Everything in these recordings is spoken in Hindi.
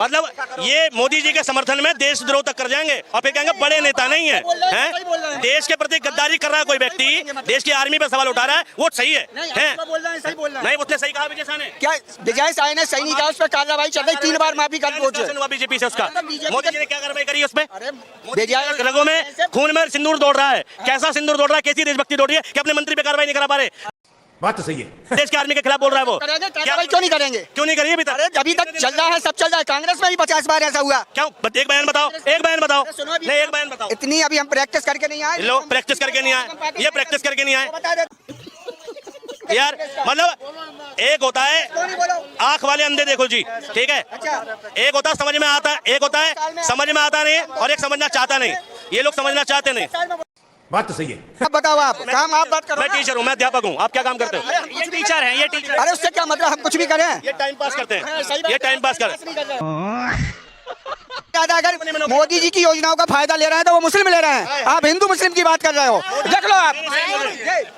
मतलब ये मोदी जी के समर्थन में देशद्रोह तक कर जाएंगे और फिर कहेंगे बड़े नेता नहीं है, हैं? देश के प्रति गद्दारी कर रहा है कोई व्यक्ति, देश की आर्मी पे सवाल उठा रहा है, वो सही है? नहीं, उसने सही कहा विजय शाह ने। क्या विजय शाह ने सही नहीं कहा? उस पर कार्रवाई चल रही, 3 बार माफी कर पहुंचे बीजेपी से उसका। मोदी जी ने क्या कार्रवाई करी उस पर? रगों में खून में सिंदूर दौड़ रहा है। कैसा सिंदूर दौड़ रहा है, कैसी देशभक्ति दौड़ रही है कि अपने मंत्री पे कार्रवाई नहीं करा पा रहे? बात तो सही है। देश के आर्मी के खिलाफ बोल रहा है वो। कार्रवाई क्यों नहीं करेंगे? क्यों नहीं करिए? अभी तक चल रहा है, सब चल रहा है। कांग्रेस में भी 50 बार ऐसा हुआ। क्यों? एक बयान बताओ, एक बयान बताओ। नहीं, एक बयान बताओ। इतनी अभी हम प्रैक्टिस करके नहीं आए। लोग प्रैक्टिस करके नहीं आए, ये प्रैक्टिस करके नहीं आए यार। मतलब एक होता है आंख वाले अंधे देखो जी, ठीक है? एक होता है समझ में आता है, एक होता है समझ में आता नहीं और एक समझना चाहता नहीं। ये लोग समझना चाहते नहीं। बात तो सही है। अब बताओ आप काम, आप बात करो। मैं टीचर हूँ, मैं अध्यापक हूँ। आप क्या काम करते हो? ये टीचर हैं, ये टीचर। अरे उससे क्या मतलब, हम कुछ भी करें? ये टाइम पास करते हैं, ये टाइम पास कर। अगर मोदी जी की योजनाओं का फायदा ले रहे हैं तो वो मुस्लिम ले रहे हैं। आप हिंदू मुस्लिम की बात कर रहे हो, देख लो आप।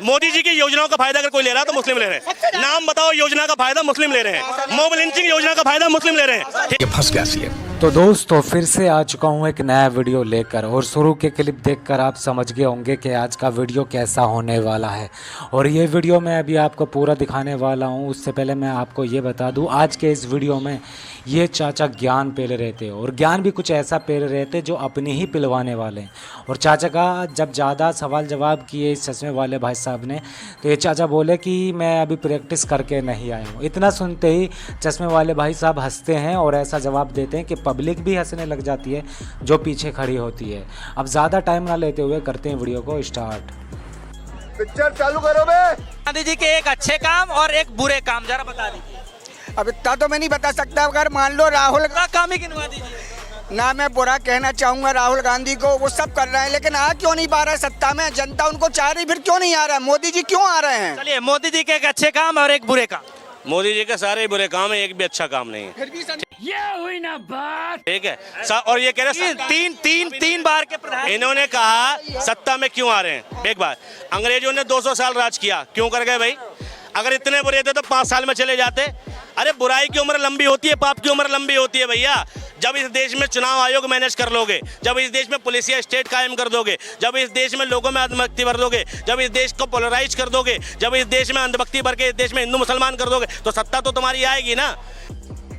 मोदी जी की योजनाओं का फायदा अगर कोई ले रहा है तो मुस्लिम ले रहे हैं। नाम बताओ योजना का फायदा मुस्लिम ले रहे हैं। मॉब लिंचिंग योजना का फायदा मुस्लिम ले रहे हैं। ये फंस गया सीएम। तो दोस्तों फिर से आ चुका हूँ एक नया वीडियो लेकर, और शुरू के क्लिप देखकर आप समझ गए होंगे कि आज का वीडियो कैसा होने वाला है। और ये वीडियो मैं अभी आपको पूरा दिखाने वाला हूँ। उससे पहले मैं आपको ये बता दूँ, आज के इस वीडियो में ये चाचा ज्ञान पेल रहे थे, और ज्ञान भी कुछ ऐसा पेल रहे थे जो अपनी ही पिलवाने वाले हैं। और चाचा का जब ज़्यादा सवाल जवाब किए इस चश्मे वाले भाई साहब ने, तो ये चाचा बोले कि मैं अभी प्रैक्टिस करके नहीं आया हूँ। इतना सुनते ही चश्मे वाले भाई साहब हंसते हैं और ऐसा जवाब देते हैं कि पब्लिक भी हंसने लग जाती है जो पीछे खड़ी होती है। अब ज़्यादा टाइम ना लेते हुए करते हैं वीडियो को स्टार्ट। पिक्चर चालू करो बे। गांधी जी के एक अच्छे काम और एक बुरे काम जरा बता दीजिए। अब इतना तो मैं नहीं बता सकता। अगर मान लो राहुल का काम ही गिनवा दीजिए। ना मैं बुरा कहना चाहूंगा राहुल गांधी को, वो सब कर रहे हैं, लेकिन आ क्यों नहीं पा रहा सत्ता में? जनता उनको चाह रही, फिर क्यों नहीं आ रहा? मोदी जी क्यों आ रहे हैं? चलिए, मोदी जी के एक अच्छे काम और एक बुरे काम। मोदी जी के सारे बुरे काम है, एक भी अच्छा काम नहीं है। फिर भी ये हुई ना बात, ठीक है। और ये कह रहे तीन बार के प्रधान। इन्होंने कहा सत्ता में क्यों आ रहे हैं। एक बार अंग्रेजों ने 200 साल राज किया, क्यों कर गए भाई? अगर इतने बुरे थे तो 5 साल में चले जाते। अरे बुराई की उम्र लंबी होती है, पाप की उम्र लंबी होती है भैया। जब इस देश में चुनाव आयोग मैनेज कर लोगे, जब इस देश में पुलिसिया स्टेट कायम कर दोगे, जब इस देश में लोगों में अंधभक्ति भर दोगे, जब इस देश को पोलराइज कर दोगे, जब इस देश में अंधभक्ति भर के इस देश में हिंदू मुसलमान कर दोगे, तो सत्ता तो तुम्हारी आएगी ना।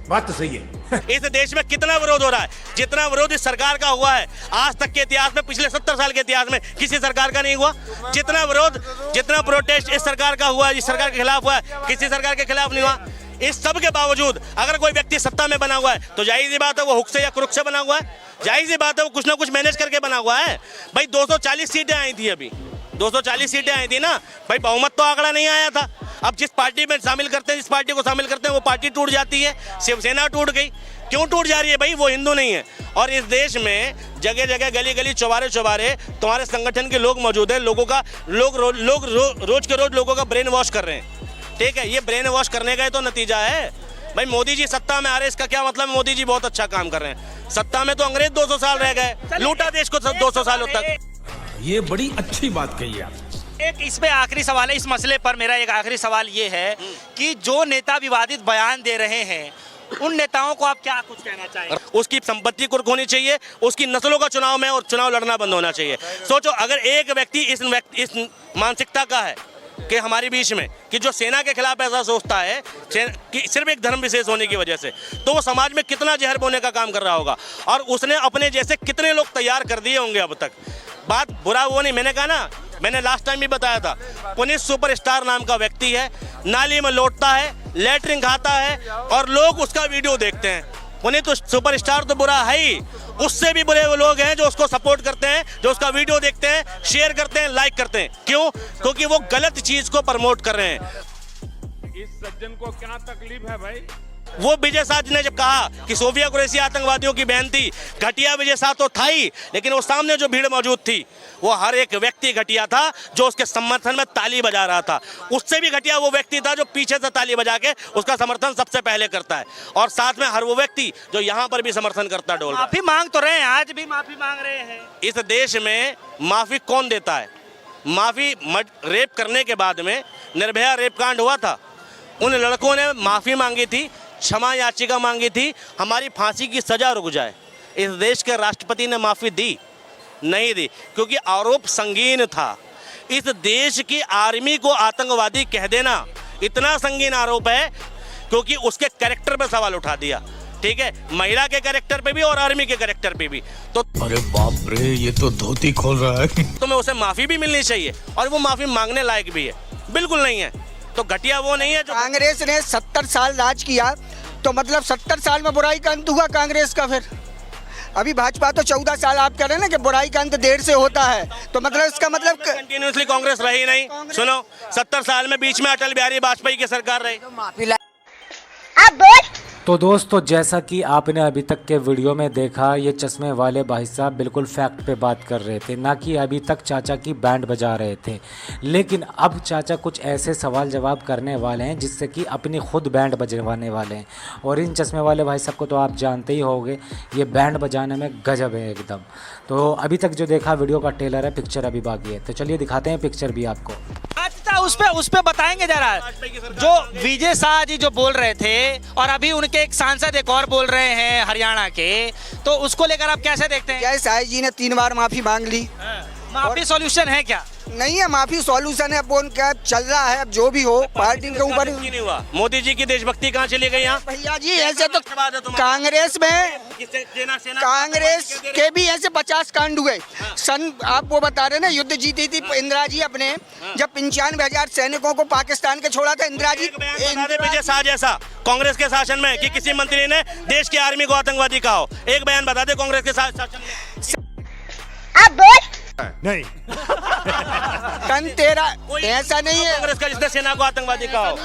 बात तो सही है। इस देश में कितना विरोध हो रहा है, जितना विरोध इस सरकार का हुआ है आज तक के इतिहास में, पिछले 70 साल के इतिहास में किसी सरकार का नहीं हुआ। जितना विरोध, जितना प्रोटेस्ट इस सरकार का हुआ है, इस सरकार के खिलाफ हुआ है, किसी सरकार के खिलाफ नहीं हुआ। इस सब के बावजूद अगर कोई व्यक्ति सत्ता में बना हुआ है तो जाहिर सी बात है वो हुक से या क्रुक से बना हुआ है। जाहिर सी बात है वो कुछ ना कुछ मैनेज करके बना हुआ है। भाई 240 सीटें आई थी, अभी 240 सीटें आई थी ना भाई, बहुमत तो आंकड़ा नहीं आया था। अब जिस पार्टी में शामिल करते हैं, जिस पार्टी को शामिल करते हैं, वो पार्टी टूट जाती है। शिवसेना टूट गई। क्यों टूट जा रही है भाई? वो हिंदू नहीं है। और इस देश में जगह जगह, गली गली, चौबारे चौबारे तुम्हारे संगठन के लोग मौजूद हैं। लोगों का रोज के रोज लोगों का ब्रेन वॉश कर रहे हैं। ठीक है, ये ब्रेन वॉश करने का ही तो नतीजा है भाई। मोदी जी सत्ता में आ रहे, इसका क्या मतलब? मोदी जी बहुत अच्छा काम कर रहे हैं। सत्ता में तो अंग्रेज 200 साल रह गए, लूटा देश को 200 सालों तक। ये बड़ी अच्छी बात कही आप। एक इसमें आखिरी सवाल है, इस मसले पर मेरा एक आखिरी सवाल ये है कि जो नेता विवादित बयान दे रहे हैं, उन नेताओं को आप क्या कुछ कहना चाहेंगे? उसकी संपत्ति कुर्क होनी चाहिए, उसकी नस्लों का चुनाव में और चुनाव लड़ना बंद होना चाहिए। सोचो, अगर एक व्यक्ति इस मानसिकता का है कि हमारे बीच में कि जो सेना के खिलाफ ऐसा सोचता है कि सिर्फ एक धर्म विशेष होने की वजह से, तो वो समाज में कितना जहर बोने का काम कर रहा होगा। और उसने अपने जैसे कितने लोग तैयार कर दिए होंगे अब तक। बात बुरा वो नहीं, मैंने कहा ना, मैंने लास्ट टाइम भी बताया था, पुनीत सुपरस्टार नाम का व्यक्ति है, नाली में लौटता है, लैटरिन खाता है और लोग उसका वीडियो देखते हैं। पुनीत सुपरस्टार तो बुरा है ही, उससे भी बुरे वो लोग हैं जो उसको सपोर्ट करते हैं, जो उसका वीडियो देखते हैं, शेयर करते हैं, लाइक करते हैं। क्यों? क्योंकि वो गलत चीज को प्रमोट कर रहे हैं। इस सज्जन को क्या तकलीफ है भाई? वो विजय शाह जी ने जब कहा कि सोफिया कुरैशी आतंकवादियों की बहन थी, घटिया विजय शाह तो था ही, लेकिन वो सामने जो भीड़ मौजूद थी वो हर एक व्यक्ति घटिया था जो उसके समर्थन में ताली बजा रहा था। उससे भी घटिया वो व्यक्ति था जो पीछे से ताली बजा के उसका समर्थन सबसे पहले करता है, और साथ में हर वो व्यक्ति जो यहाँ पर भी समर्थन करता है। डोल माफी मांग तो रहे हैं, आज भी माफी मांग रहे हैं। इस देश में माफी कौन देता है? माफी रेप करने के बाद में, निर्भया रेप कांड हुआ था, उन लड़कों ने माफी मांगी थी, क्षमा याचिका मांगी थी, हमारी फांसी की सजा रुक जाए। इस देश के राष्ट्रपति ने माफ़ी दी नहीं दी, क्योंकि आरोप संगीन था। इस देश की आर्मी को आतंकवादी कह देना इतना संगीन आरोप है, क्योंकि उसके कैरेक्टर पर सवाल उठा दिया। ठीक है, महिला के कैरेक्टर पे भी और आर्मी के कैरेक्टर पे भी। तो अरे बाप रे, ये तो धोती खोल रहा है। तुम्हें उसे माफ़ी भी मिलनी चाहिए, और वो माफ़ी मांगने लायक भी है। बिल्कुल नहीं है तो घटिया वो नहीं है जो कांग्रेस ने 70 साल राज किया, तो मतलब 70 साल में बुराई का अंत हुआ कांग्रेस का। फिर अभी भाजपा तो 14 साल आप कह रहे हैं ना कि बुराई का अंत देर से होता है, तो मतलब इसका मतलब कंटिन्यूसली कांग्रेस रही नहीं। सुनो, 70 साल में बीच में अटल बिहारी वाजपेयी की सरकार रही। तो दोस्तों, जैसा कि आपने अभी तक के वीडियो में देखा, ये चश्मे वाले भाई साहब बिल्कुल फैक्ट पे बात कर रहे थे, ना कि अभी तक चाचा की बैंड बजा रहे थे। लेकिन अब चाचा कुछ ऐसे सवाल जवाब करने वाले हैं जिससे कि अपनी खुद बैंड बजवाने वाले हैं। और इन चश्मे वाले भाई साहब को तो आप जानते ही होंगे, ये बैंड बजाने में गजब है एकदम। तो अभी तक जो देखा वीडियो का ट्रेलर है, पिक्चर अभी बाकी है, तो चलिए दिखाते हैं पिक्चर भी आपको। अच्छा, उस पे बताएंगे जरा, जो विजय शाह जी जो बोल रहे थे और अभी उनके एक सांसद एक और बोल रहे हैं हरियाणा के, तो उसको लेकर आप कैसे देखते हैं? जय साई जी ने 3 बार माफी मांग ली। माफी सॉल्यूशन है क्या? नहीं है माफी सॉल्यूशन है, अब उनका चल रहा है, अब जो भी हो पार्टी के ऊपर। नहीं हुआ। मोदी जी की देशभक्ति कहाँ चली गई यहाँ? भैया जी ऐसे तो कांग्रेस में, कांग्रेस के भी ऐसे 50 कांड हुए। सन आप वो बता रहे ना, युद्ध जीती थी इंदिरा जी अपने, जब 95,000 सैनिकों को पाकिस्तान के छोड़ा था इंदिरा जी। विजय शाह जैसा कांग्रेस के शासन में कि किसी मंत्री ने देश की आर्मी को आतंकवादी कहा हो, एक बयान बता दे कांग्रेस के शासन में। नहीं, कन तेरा ऐसा नहीं है कांग्रेस का जिसने सेना को आतंकवादी कहा हो।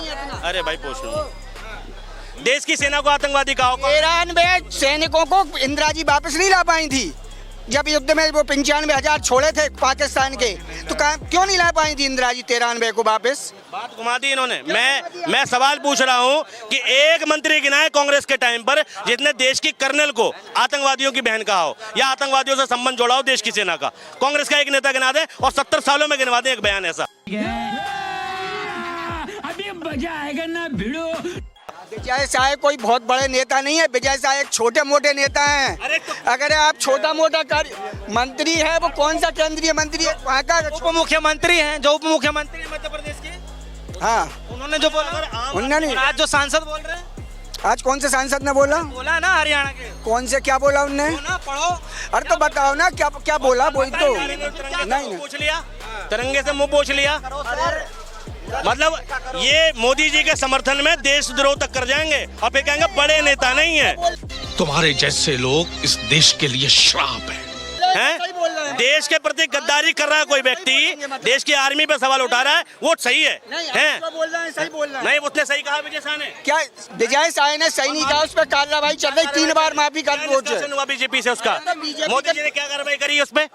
अरे भाई पूछ लो, देश की सेना को आतंकवादी कहा हो। 93 सैनिकों को इंदिरा जी वापस नहीं ला पाई थी, जब युद्ध में वो 95,000 छोड़े थे पाकिस्तान के, तो क्यों नहीं ला पाई थी इंदिरा जी 93 को वापस? बात घुमा दी इन्होंने। मैं सवाल पूछ रहा हूं कि एक मंत्री गिनाए कांग्रेस के टाइम पर जिसने देश की कर्नल को आतंकवादियों की बहन कहा हो या आतंकवादियों से संबंध जोड़ा हो देश की सेना का। कांग्रेस का एक नेता गिना दे और 70 सालों में गिनवा दे एक बयान ऐसा। अभी मजा आएगा ना भिड़ो। विजय शाह कोई बहुत बड़े नेता नहीं है, विजय शाह एक छोटे मोटे नेता हैं। अगर आप छोटा मोटा मंत्री है, वो कौन सा केंद्रीय मंत्री है? वहाँ का उप मुख्यमंत्री हैं, जो उप मुख्यमंत्री है मध्य प्रदेश के। हाँ, उन्होंने जो बोला, उन्होंने आज जो सांसद बोल रहे हैं, आज कौन से सांसद ने बोला ना हरियाणा के, कौन से क्या बोला उनने? पढ़ो। अरे तो बताओ ना क्या क्या बोला, वही तो नहीं पूछ लिया, तिरंगे से मुंह पोछ लिया। मतलब ये मोदी जी के समर्थन में देशद्रोह तक कर जाएंगे और फिर कहेंगे बड़े नेता नहीं है। तुम्हारे जैसे लोग इस देश के लिए श्राप है। देश के प्रति गद्दारी कर रहा है कोई व्यक्ति, देश की आर्मी पे सवाल उठा रहा है, वो सही है। बोल रहे हैं, सही बोल रहे हैं। नहीं, उसने सही कहा विजय शाह ने। क्या विजय शाह ने सही नहीं कहा? उस पर कार्रवाई चल रही, 3 बार माफी कर हुआ बीजेपी से उसका। मोदी जी ने क्या कार्रवाई करी उस पर?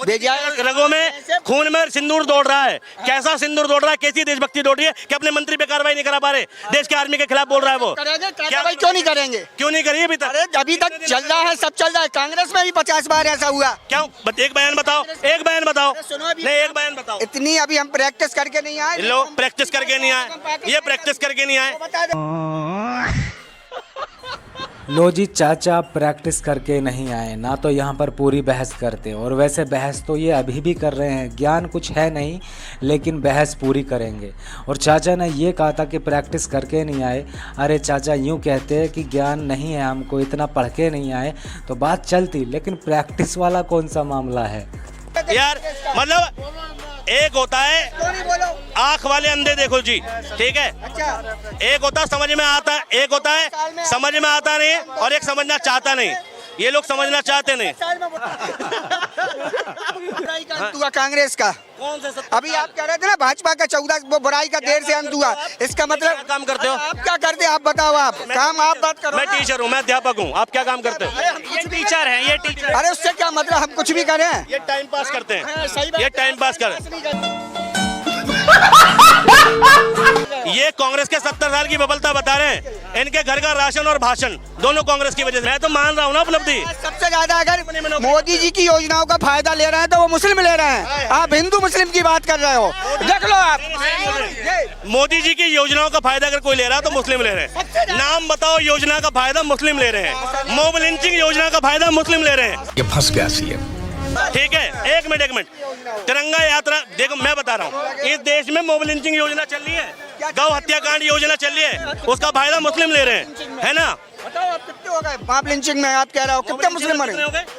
विजय रगों में खून में सिंदूर दौड़ रहा है। कैसा सिंदूर दौड़ रहा है, कैसी देशभक्ति दौड़ रही है कि अपने मंत्री पे कार्रवाई नहीं करा पा रहे, देश के आर्मी के खिलाफ बोल रहा है वो। कार्रवाई क्यों नहीं करेंगे? क्यों नहीं करी अभी तक? अभी तक चल रहा है, सब चल रहा है। कांग्रेस में भी 50 बार ऐसा हुआ। क्यों? एक बयान बताओ, एक बयान बताओ। नहीं, एक बयान बताओ। इतनी अभी हम प्रैक्टिस करके नहीं आए। लो, प्रैक्टिस करके नहीं आए, ये प्रैक्टिस करके नहीं आए। लो जी, चाचा प्रैक्टिस करके नहीं आए ना, तो यहाँ पर पूरी बहस करते। और वैसे बहस तो ये अभी भी कर रहे हैं, ज्ञान कुछ है नहीं लेकिन बहस पूरी करेंगे। और चाचा ने ये कहा था कि प्रैक्टिस करके नहीं आए। अरे चाचा यूँ कहते हैं कि ज्ञान नहीं है हमको, इतना पढ़ के नहीं आए तो बात चलती, लेकिन प्रैक्टिस वाला कौन सा मामला है यार? मतलब एक होता है आंख वाले अंधे देखो जी, ठीक है? एक होता समझ में आता, एक होता है समझ में आता नहीं और एक समझना चाहता नहीं। ये लोग समझना चाहते नहीं। कांग्रेस का अभी आप कह रहे थे ना, भाजपा का 14 वो बुराई का देर से अंत हुआ, इसका मतलब काम करते हो? आप क्या करते हैं? आप बताओ, आप काम आप बात करो। मैं टीचर हूँ, मैं अध्यापक हूँ, आप क्या काम करते हो? ये टीचर हैं, ये टीचर। अरे उससे क्या मतलब, हम कुछ भी करें? ये टाइम पास करते हैं, ये टाइम पास कर। ये कांग्रेस के 70 साल की विफलता बता रहे हैं। इनके घर का राशन और भाषण दोनों कांग्रेस की वजह से। मैं तो मान रहा हूँ ना उपलब्धि। सबसे ज्यादा अगर मोदी जी की योजनाओं का फायदा ले रहे हैं तो वो मुस्लिम ले रहे हैं। आप हिंदू मुस्लिम की बात कर रहे हो, देख लो आप। मोदी जी की योजनाओं का फायदा अगर कोई ले रहा है तो मुस्लिम ले रहे हैं। नाम बताओ योजना का फायदा मुस्लिम ले रहे हैं। मॉब लिंचिंग योजना का फायदा मुस्लिम ले रहे हैं। ये फंस गया सीएम। ठीक है, एक मिनट। तिरंगा यात्रा देखो, मैं बता रहा हूँ, इस देश में मॉब लिंचिंग योजना चल रही है, गौ हत्याकांड योजना चल रही है, उसका फायदा मुस्लिम ले रहे हैं, है ना। बताओ आप कितने हो गए मॉब लिंचिंग में? आप कह रहे हो कितने मुस्लिम मरे?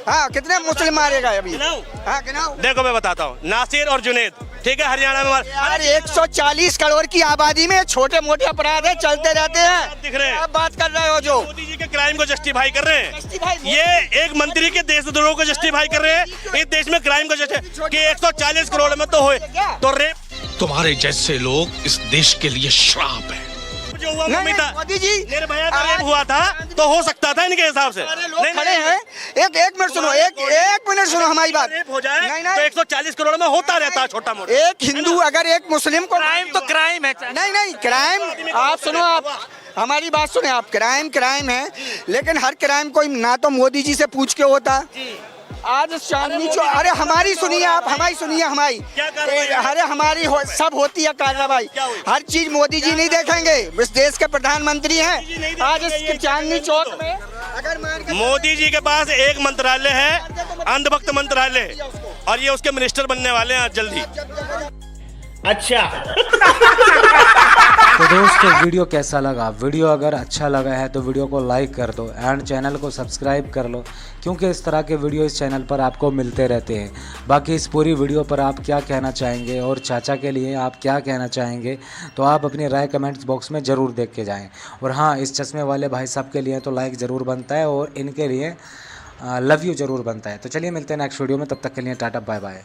हाँ, कितने मुस्लिम मारे गए अभी? हाँ, गिनाओ। देखो मैं बताता हूँ, नासिर और जुनेद, ठीक है, हरियाणा में यार 140 करोड़ की आबादी में छोटे मोटे अपराध है, चलते रहते हैं। दिख रहे हैं। आप बात कर रहे हो जो मोदी जी के क्राइम को जस्टिफाई कर रहे हैं। ये एक मंत्री के देशद्रोह को जस्टिफाई कर रहे हैं। इस देश में क्राइम को जस्टिफाई कि 140 करोड़ में तो हुए तो रेप। तुम्हारे जैसे लोग इस देश के लिए श्राप है। जो हुआ नहीं, मोदी जी निर्भया का रेप हुआ था तो हो सकता था इनके हिसाब से। लोग खड़े हैं। एक मिनट सुनो, एक मिनट सुनो हमारी बात। रेप हो जाए तो 140 करोड़ में होता रहता है छोटा मोटा। एक हिंदू अगर एक मुस्लिम को क्राइम तो क्राइम है। नहीं क्राइम, आप सुनो, आप हमारी बात सुने। आप क्राइम है, लेकिन हर क्राइम कोई ना तो मोदी जी से पूछ के होता। आज चांदनी चौक, अरे हमारी सुनिए आप, हमारी सुनिए, हमारी, अरे हमारी सब होती है कार्रवाई। हर चीज मोदी जी नहीं देखेंगे, इस देश के प्रधानमंत्री हैं। आज इस चांदनी चौक में अगर मोदी जी के पास एक मंत्रालय है, अंधभक्त मंत्रालय, और ये उसके मिनिस्टर बनने वाले हैं जल्दी। तो दोस्तों वीडियो कैसा लगा? वीडियो अगर अच्छा लगा है तो वीडियो को लाइक कर दो एंड चैनल को सब्सक्राइब कर लो, क्योंकि इस तरह के वीडियो इस चैनल पर आपको मिलते रहते हैं। बाकी इस पूरी वीडियो पर आप क्या कहना चाहेंगे और चाचा के लिए आप क्या कहना चाहेंगे, तो आप अपनी राय कमेंट्स बॉक्स में ज़रूर देख के जाएँ। और हाँ, इस चश्मे वाले भाई साहब के लिए तो लाइक ज़रूर बनता है और इनके लिए लव यू ज़रूर बनता है। तो चलिए मिलते हैं नेक्स्ट वीडियो में, तब तक के लिए टाटा बाय बाय।